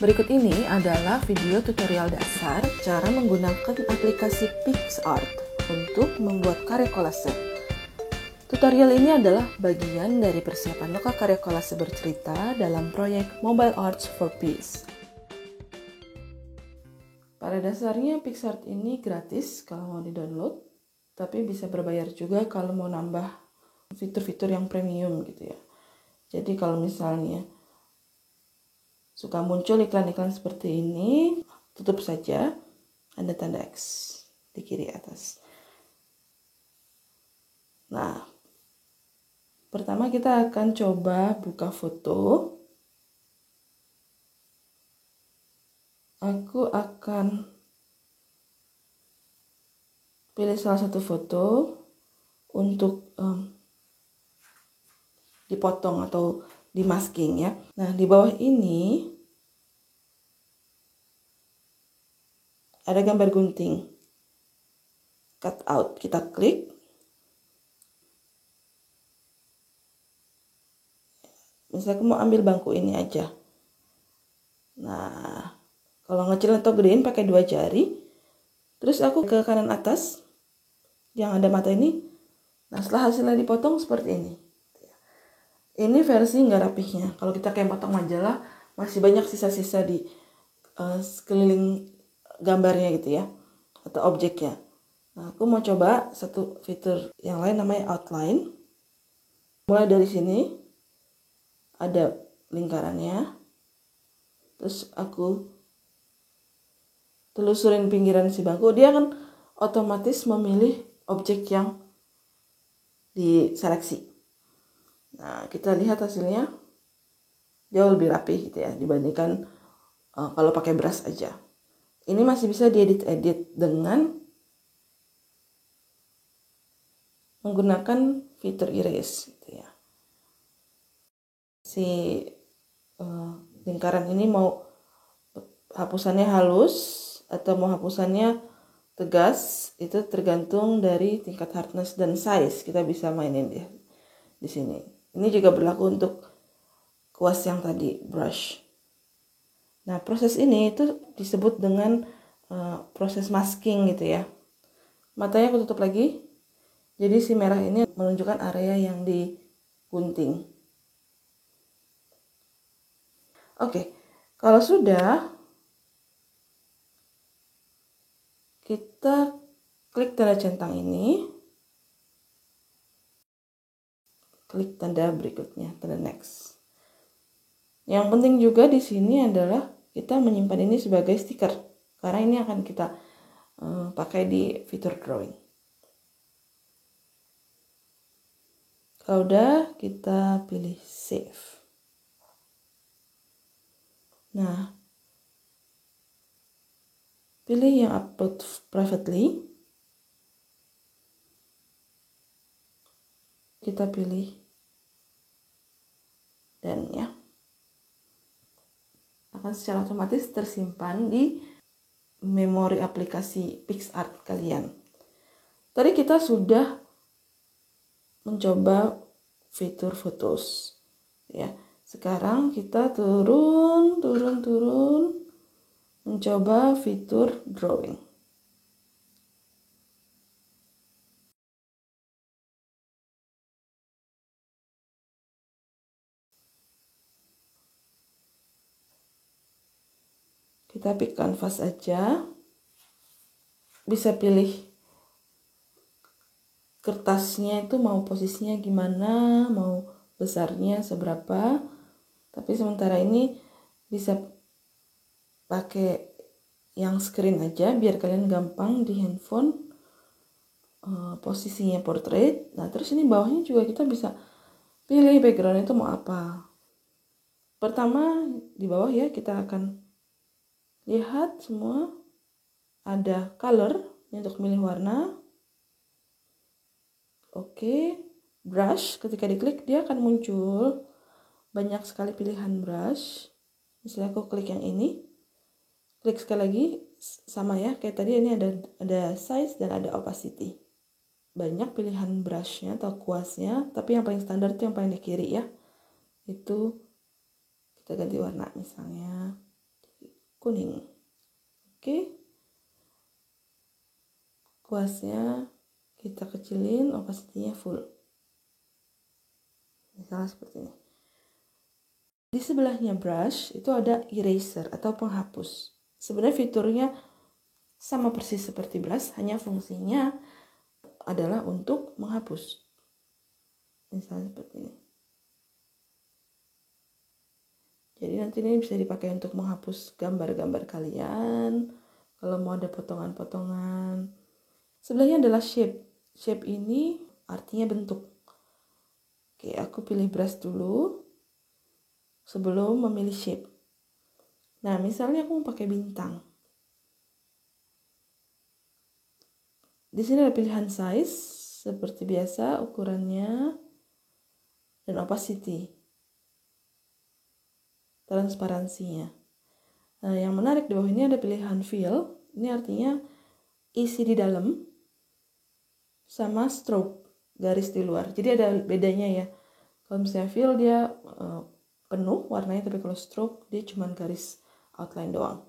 Berikut ini adalah video tutorial dasar cara menggunakan aplikasi PicsArt untuk membuat karya kolase. Tutorial ini adalah bagian dari persiapan lokakarya kolase bercerita dalam proyek Mobile Arts for Peace. Pada dasarnya PicsArt ini gratis kalau mau di-download, tapi bisa berbayar juga kalau mau nambah fitur-fitur yang premium gitu ya. Jadi kalau misalnya suka muncul iklan-iklan seperti ini, tutup saja, ada tanda X di kiri atas. Nah, pertama kita akan coba buka foto. Aku akan pilih salah satu foto untuk dipotong atau dimasking ya. Nah, di bawah ini ada gambar gunting. Cut out, kita klik. Misalnya aku mau ambil bangku ini aja. Nah, kalau ngecil atau gedein pakai 2 jari. Terus aku ke kanan atas yang ada mata ini. Nah, setelah hasilnya dipotong seperti ini. Ini versi nggak rapihnya. Kalau kita kayak potong majalah, masih banyak sisa-sisa di sekeliling gambarnya gitu ya, atau objeknya. Nah, aku mau coba satu fitur yang lain namanya outline. Mulai dari sini ada lingkarannya. Terus aku telusurin pinggiran si bangku, dia akan otomatis memilih objek yang diseleksi. Nah, kita lihat hasilnya jauh lebih rapi gitu ya dibandingkan kalau pakai brush aja. Ini masih bisa diedit-edit dengan menggunakan fitur erase gitu ya. Si lingkaran ini mau hapusannya halus atau mau hapusannya tegas, itu tergantung dari tingkat hardness dan size. Kita bisa mainin dia di sini. Ini juga berlaku untuk kuas yang tadi, brush. Nah, proses ini itu disebut dengan proses masking gitu ya. Matanya aku tutup lagi. Jadi si merah ini menunjukkan area yang digunting. Oke, kalau sudah, kita klik tanda centang ini. Klik tanda berikutnya, tanda next. Yang penting juga di sini adalah kita menyimpan ini sebagai stiker, karena ini akan kita pakai di fitur drawing. Kalau udah, kita pilih save. Nah, pilih yang upload privately. Kita pilih dan ya, akan secara otomatis tersimpan di memori aplikasi PicsArt kalian. Tadi kita sudah mencoba fitur fotos ya. Sekarang kita turun mencoba fitur drawing. Kita pick kanvas aja. Bisa pilih kertasnya itu mau posisinya gimana, mau besarnya seberapa. Tapi sementara ini bisa pakai yang screen aja biar kalian gampang di handphone posisinya portrait. Nah, terus ini bawahnya juga kita bisa pilih background itu mau apa. Pertama di bawah ya, kita akan lihat semua ada color untuk milih warna. Oke, brush, ketika diklik dia akan muncul banyak sekali pilihan brush. Misalnya aku klik yang ini, klik sekali lagi, sama ya kayak tadi, ini ada size dan ada opacity. Banyak pilihan brushnya atau kuasnya, tapi yang paling standar itu yang paling di kiri ya. Itu kita ganti warna misalnya kuning. Oke. Kuasnya kita kecilin, opacity-nya full. Misalnya seperti ini. Di sebelahnya brush itu ada eraser atau penghapus. Sebenarnya fiturnya sama persis seperti brush, hanya fungsinya adalah untuk menghapus. Misalnya seperti ini. Jadi nanti ini bisa dipakai untuk menghapus gambar-gambar kalian. Kalau mau ada potongan-potongan. Sebelahnya adalah shape. Shape ini artinya bentuk. Oke, aku pilih brush dulu sebelum memilih shape. Nah, misalnya aku mau pakai bintang. Di sini ada pilihan size, seperti biasa ukurannya, dan opacity, transparansinya. Nah, yang menarik di bawah ini ada pilihan fill. Ini artinya isi di dalam, sama stroke, garis di luar. Jadi ada bedanya ya. Kalau misalnya fill dia penuh warnanya, tapi kalau stroke dia cuma garis outline doang.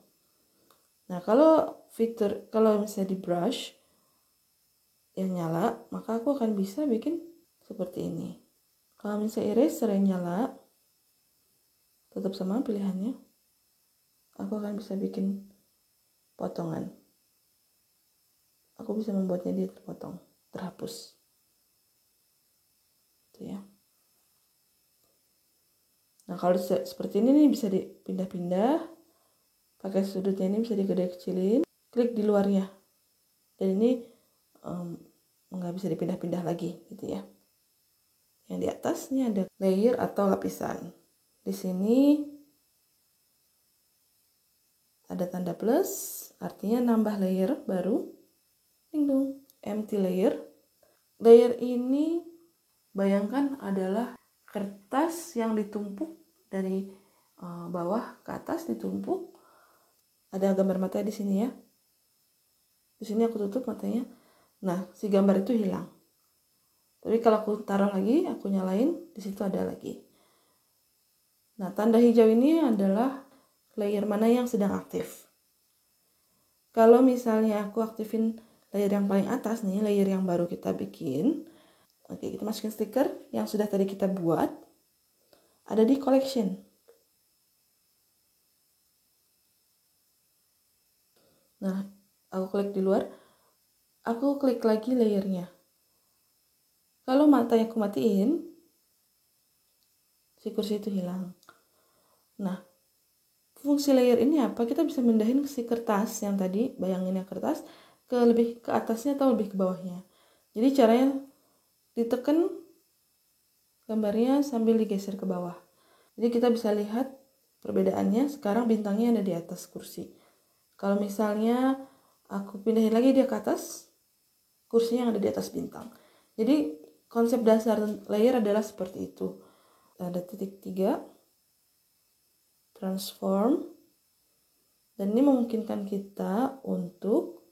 Nah, kalau misalnya di brush yang nyala, maka aku akan bisa bikin seperti ini. Kalau misalnya eraser yang nyala, tetap sama pilihannya. Aku akan bisa bikin potongan. Aku bisa membuatnya dia terpotong, terhapus. Itu ya. Nah, kalau seperti ini nih bisa dipindah-pindah. Pakai sudutnya ini bisa digede-kecilin. Klik di luarnya. Dan ini nggak bisa dipindah-pindah lagi gitu ya. Yang di atasnya ada layer atau lapisan. Di sini ada tanda plus, artinya nambah layer baru. Ding dong, empty layer. Layer ini bayangkan adalah kertas yang ditumpuk dari bawah ke atas ditumpuk. Ada gambar mata di sini ya. Di sini aku tutup matanya. Nah, si gambar itu hilang. Tapi kalau aku taruh lagi, aku nyalain, di situ ada lagi. Nah, tanda hijau ini adalah layer mana yang sedang aktif. Kalau misalnya aku aktifin layer yang paling atas nih, layer yang baru kita bikin. Oke, kita masukin stiker yang sudah tadi kita buat. Ada di collection. Nah, aku klik di luar. Aku klik lagi layernya. Kalau matanya aku matiin, si kursi itu hilang. Nah, fungsi layer ini apa? Kita bisa mindahin si kertas yang tadi, bayangin ya kertas, lebih ke atasnya atau lebih ke bawahnya. Jadi caranya ditekan gambarnya sambil digeser ke bawah. Jadi kita bisa lihat perbedaannya. Sekarang bintangnya ada di atas kursi. Kalau misalnya aku pindahin lagi dia ke atas, kursinya yang ada di atas bintang. Jadi konsep dasar layer adalah seperti itu. Ada titik 3, transform, dan ini memungkinkan kita untuk,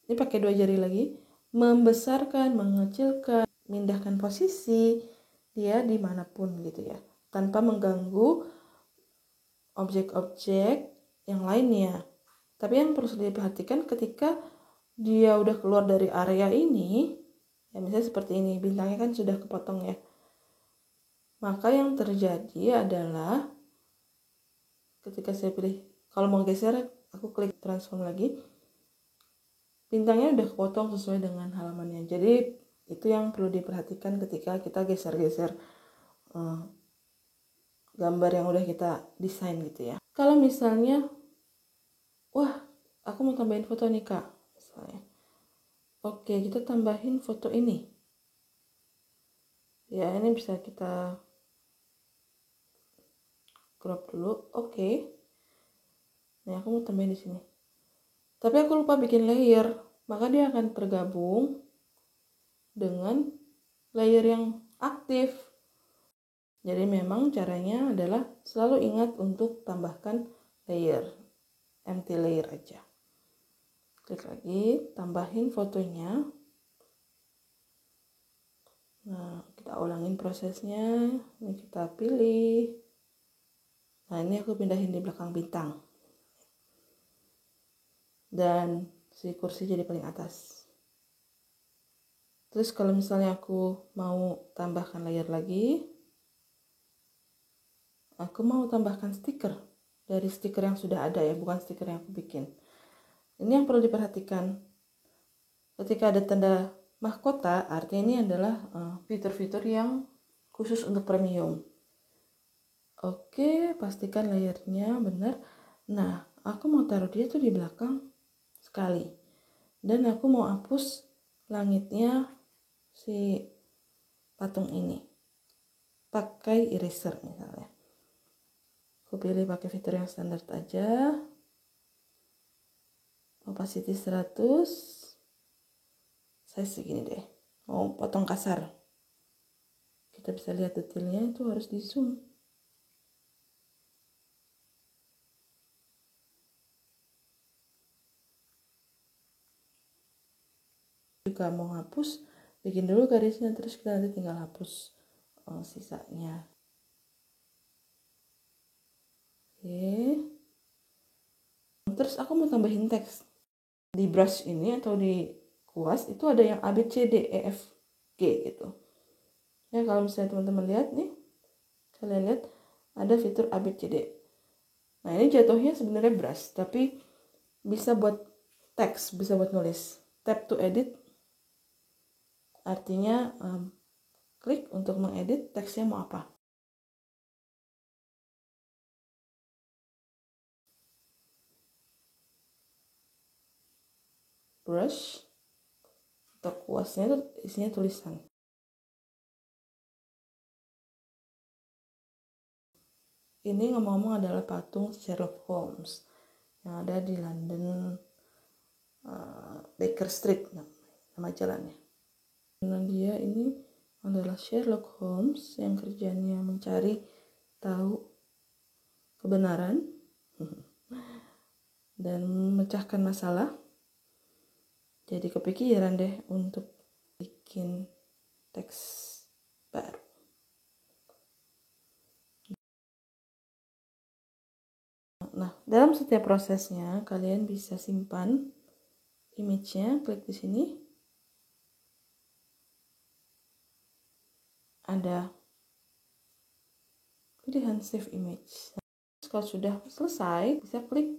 ini pakai 2 jari lagi, membesarkan, mengecilkan, memindahkan posisi dia dimanapun gitu ya, tanpa mengganggu objek-objek yang lainnya. Tapi yang perlu diperhatikan ketika dia udah keluar dari area ini, ya misalnya seperti ini, bintangnya kan sudah kepotong ya. Maka yang terjadi adalah ketika saya pilih, kalau mau geser, aku klik transform lagi, bintangnya udah kepotong sesuai dengan halamannya. Jadi itu yang perlu diperhatikan ketika kita geser-geser gambar yang udah kita desain gitu ya. Kalau misalnya, wah aku mau tambahin foto nih kak, misalnya. Oke, kita tambahin foto ini. Ya, ini bisa kita crop dulu. Oke. Nah, aku mau tambahin di sini. Tapi aku lupa bikin layer, maka dia akan tergabung dengan layer yang aktif. Jadi memang caranya adalah selalu ingat untuk tambahkan layer, empty layer aja. Klik lagi, tambahin fotonya. Nah, kita ulangin prosesnya. Ini kita pilih. Nah, ini aku pindahin di belakang bintang. dan si kursi jadi paling atas. Terus kalau misalnya aku mau tambahkan layer lagi, aku mau tambahkan stiker dari stiker yang sudah ada ya, bukan stiker yang aku bikin. Ini yang perlu diperhatikan. Ketika ada tanda mahkota, artinya ini adalah fitur-fitur yang khusus untuk premium. Oke, pastikan layernya benar. Nah, aku mau taruh dia tuh di belakang sekali. Dan aku mau hapus langitnya si patung ini. Pakai eraser misalnya. Aku pilih pakai fitur yang standar aja. Opacity 100. Size segini deh. Mau potong kasar. Kita bisa lihat detailnya, itu harus di zoom. Juga mau hapus, bikin dulu garisnya, terus kita nanti tinggal hapus sisanya. Oke. Terus aku mau tambahin teks. Di brush ini atau di kuas itu ada yang A, B, C, D, E, F, G gitu. Ya, kalau misalnya teman-teman lihat nih, kalian lihat ada fitur A, B, C, D. Nah, ini jatuhnya sebenarnya brush, tapi bisa buat teks, bisa buat nulis. Tap to edit artinya klik untuk mengedit teksnya mau apa. Brush atau kuasnya itu isinya tulisan. Ini ngomong-ngomong adalah patung Sherlock Holmes yang ada di London, Baker Street nama jalannya. Dan dia ini adalah Sherlock Holmes yang kerjanya mencari tahu kebenaran dan memecahkan masalah. Jadi kepikiran deh untuk bikin teks baru. Nah, dalam setiap prosesnya kalian bisa simpan image-nya, klik di sini. Ada pilihan save image. Nah, kalau sudah selesai, bisa klik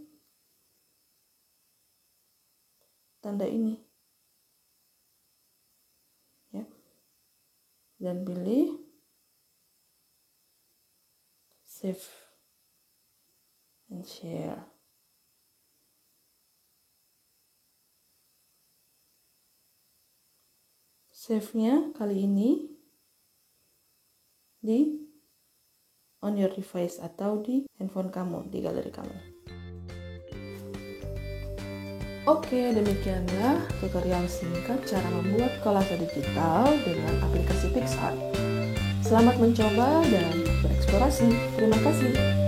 tanda ini. Ya. Dan pilih save and share. Save-nya kali ini di on your device atau di handphone kamu, di galeri kamu. Oke, demikianlah tutorial singkat cara membuat kolase digital dengan aplikasi PicsArt. Selamat mencoba dan bereksplorasi. Terima kasih.